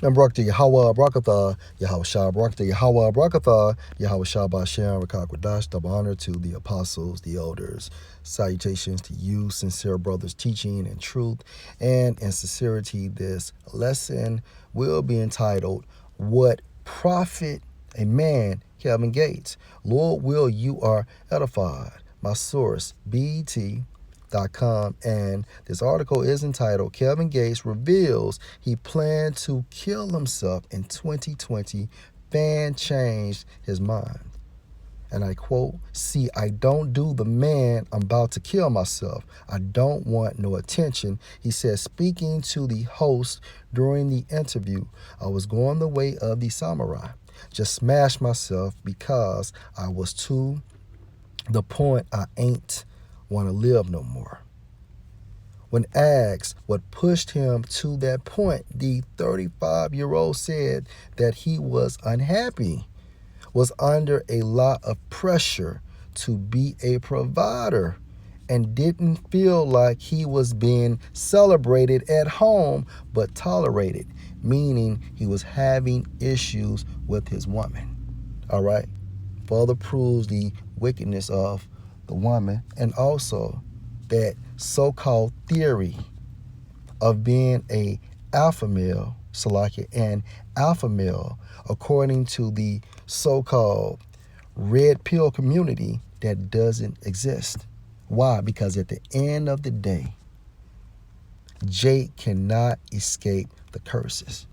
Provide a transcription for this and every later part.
And Barak to Yahweh, Barakatha, Yahweh Shah, Barak to Yahweh, Barakatha, Yahweh Shah Bashem, Rakakwadash, double honor to the apostles, the elders. Salutations to you, sincere brothers, teaching in truth and in sincerity. This lesson will be entitled, What Profit a Man, Kevin Gates? Lord, will you are edified. My source, BET.com, and this article is entitled Kevin Gates Reveals He Planned to Kill Himself in 2020. Fan changed his mind. And I quote, "See, I don't do the man, I'm about to kill myself. I don't want no attention," he said, speaking to the host during the interview. "I was going the way of the samurai. Just smashed myself because I was to the point I ain't want to live no more." When asked what pushed him to that point, the 35-year-old said that he was unhappy, was under a lot of pressure to be a provider, and didn't feel like he was being celebrated at home but tolerated, meaning he was having issues with his woman. All right? Further proves the wickedness of the woman, and also that so-called theory of being a alpha male, Salakia, and alpha male, according to the so-called red pill community, that doesn't exist. Why? Because at the end of the day, Jake cannot escape the curses.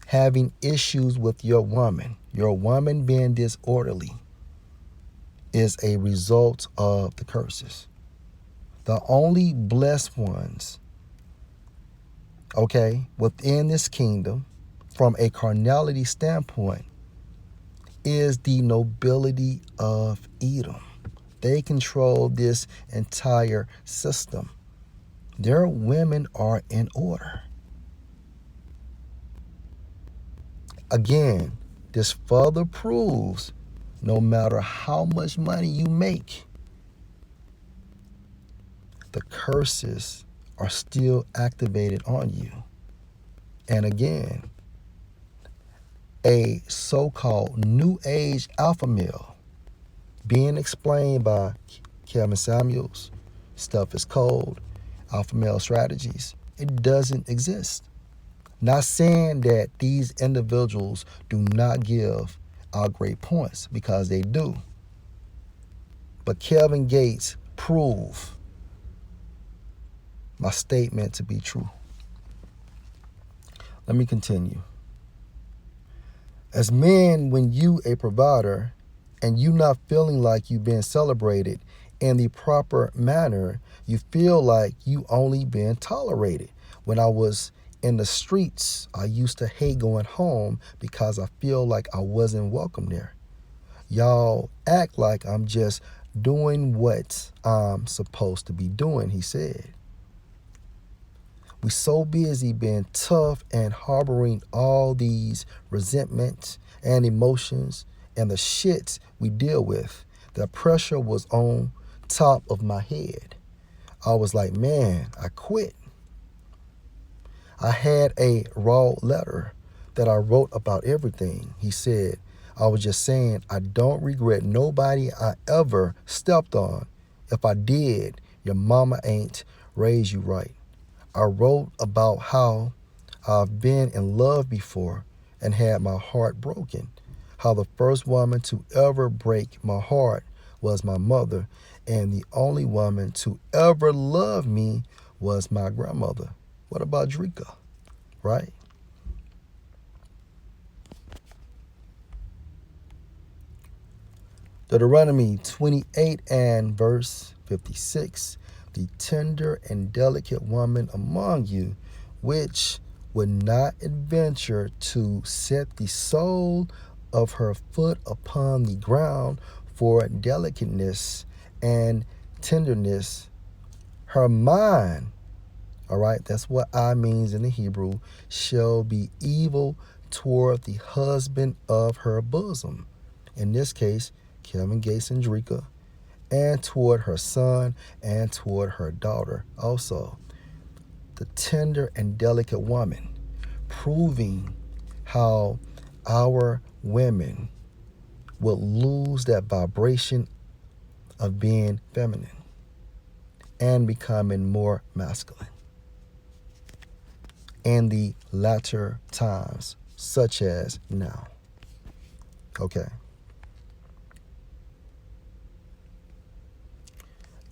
Having issues with your woman being disorderly, is a result of the curses. The only blessed ones, okay, within this kingdom, from a carnality standpoint, is the nobility of Edom. They control this entire system. Their women are in order. Again, this further proves no matter how much money you make, the curses are still activated on you. And again, a so-called new age alpha male being explained by Kevin Samuels, Stuff is Cold, Alpha Male Strategies, it doesn't exist. Not saying that these individuals do not give out great points, because they do. But Kevin Gates proved my statement to be true. Let me continue. As men, when you a provider and you not feeling like you being celebrated in the proper manner, you feel like you only being tolerated. When I was in the streets, I used to hate going home because I feel like I wasn't welcome there. Y'all act like I'm just doing what I'm supposed to be doing, he said. We so busy being tough and harboring all these resentments and emotions and the shit we deal with. The pressure was on top of my head. I was like, man, I quit. I had a raw letter that I wrote about everything. He said, I was just saying, I don't regret nobody I ever stepped on. If I did, your mama ain't raised you right. I wrote about how I've been in love before and had my heart broken. How the first woman to ever break my heart was my mother, and the only woman to ever love me was my grandmother. What about Drika, right? Deuteronomy 28 and verse 56. The tender and delicate woman among you, which would not adventure to set the sole of her foot upon the ground for delicateness and tenderness, her mind, all right, that's what I means in the Hebrew, shall be evil toward the husband of her bosom. In this case, Kevin Gates and Drika, and toward her son and toward her daughter. Also, the tender and delicate woman proving how our women will lose that vibration of being feminine and becoming more masculine in the latter times, such as now. Okay.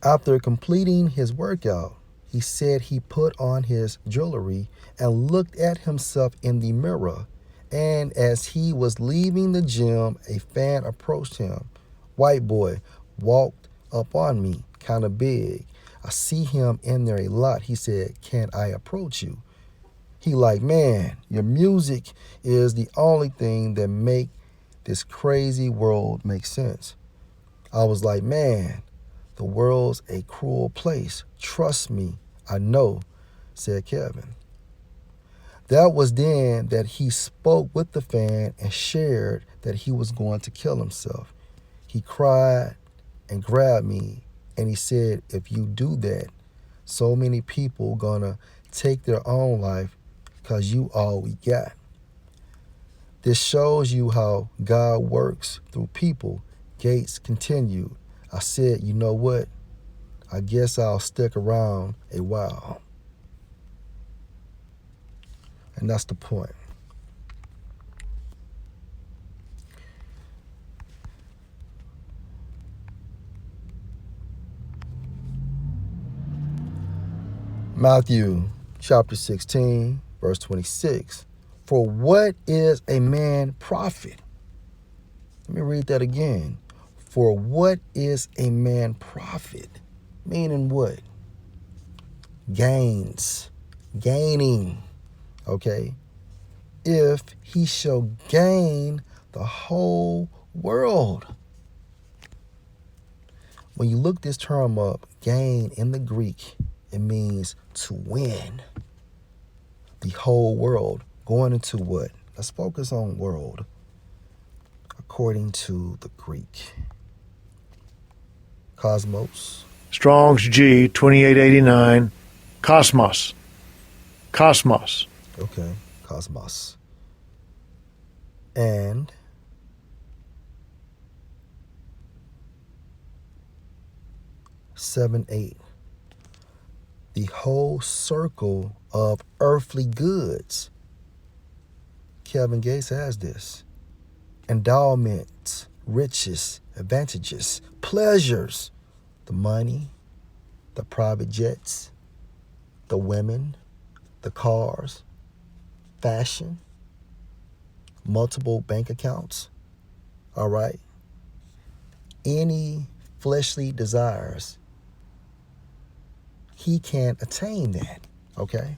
After completing his workout, he said he put on his jewelry and looked at himself in the mirror. And as he was leaving the gym, a fan approached him. White boy walked up on me, kind of big. I see him in there a lot. He said, "Can I approach you?" He like, "Man, your music is the only thing that make this crazy world make sense." I was like, "Man, the world's a cruel place. Trust me, I know," said Kevin. That was then that he spoke with the fan and shared that he was going to kill himself. He cried and grabbed me, and he said, "If you do that, so many people gonna take their own life because you all we got." This shows you how God works through people. Gates continued. I said, "You know what? I guess I'll stick around a while." And that's the point. Matthew chapter 16, verse 26. For what is a man profit? Let me read that again. For what is a man profit? Meaning what? Gains. Gaining. Okay? If he shall gain the whole world. When you look this term up, gain in the Greek, it means to win. The whole world. Going into what? Let's focus on world. According to the Greek. Cosmos. Strong's G 2889. Cosmos. Cosmos. Okay, cosmos. And seven, 8. The whole circle of earthly goods. Kevin Gates has this. Endowments, riches, advantages, pleasures, the money, the private jets, the women, the cars, fashion, multiple bank accounts, all right? Any fleshly desires, he can't attain that, okay?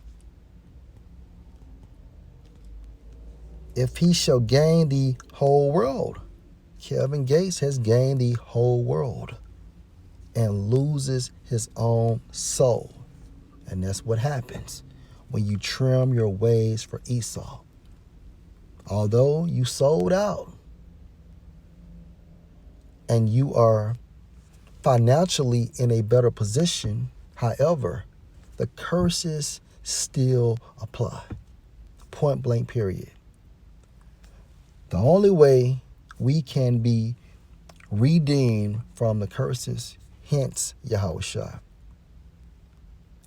If he shall gain the whole world, Kevin Gates has gained the whole world and loses his own soul. And that's what happens when you trim your ways for Esau. Although you sold out and you are financially in a better position, however, the curses still apply. Point blank, period. The only way we can be redeemed from the curses, hence Yahushua.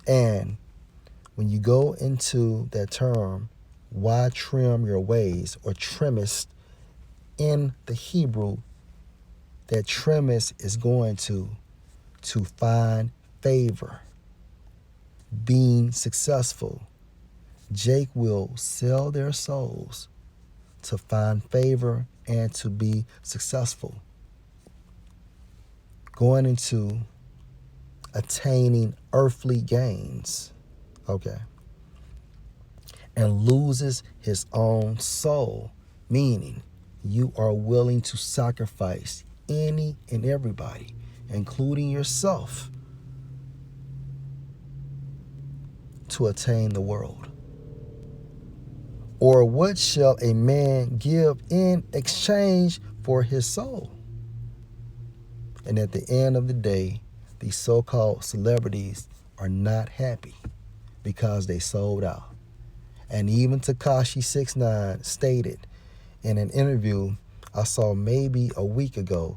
And when you go into that term, why trim your ways, or trimmest in the Hebrew, that trimmest is going to find favor, being successful. Jake will sell their souls to find favor and to be successful. Going into attaining earthly gains, okay, and loses his own soul, meaning you are willing to sacrifice any and everybody, including yourself, to attain the world. Or what shall a man give in exchange for his soul? And at the end of the day, these so-called celebrities are not happy because they sold out. And even Tekashi 6ix9ine stated in an interview I saw maybe a week ago,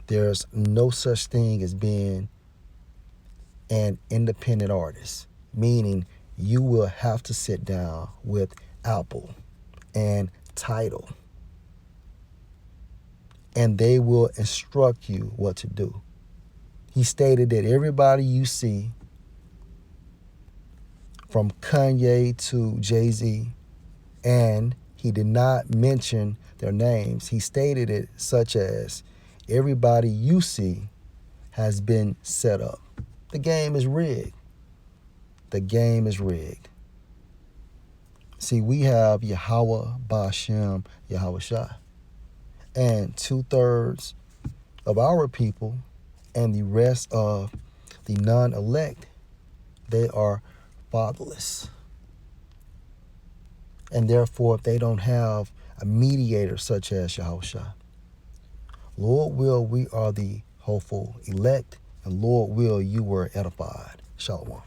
there's no such thing as being an independent artist, meaning you will have to sit down with Apple and Tidal, and they will instruct you what to do. He stated that everybody you see, from Kanye to Jay-Z, and he did not mention their names. He stated it such as, everybody you see has been set up. The game is rigged. The game is rigged. See, we have Yahweh Ba'ashem Yahushua, and 2/3 of our people and the rest of the non-elect, they are fatherless. And therefore, if they don't have a mediator such as Yahushua, Lord will, we are the hopeful elect, and Lord will, you were edified. Shalom.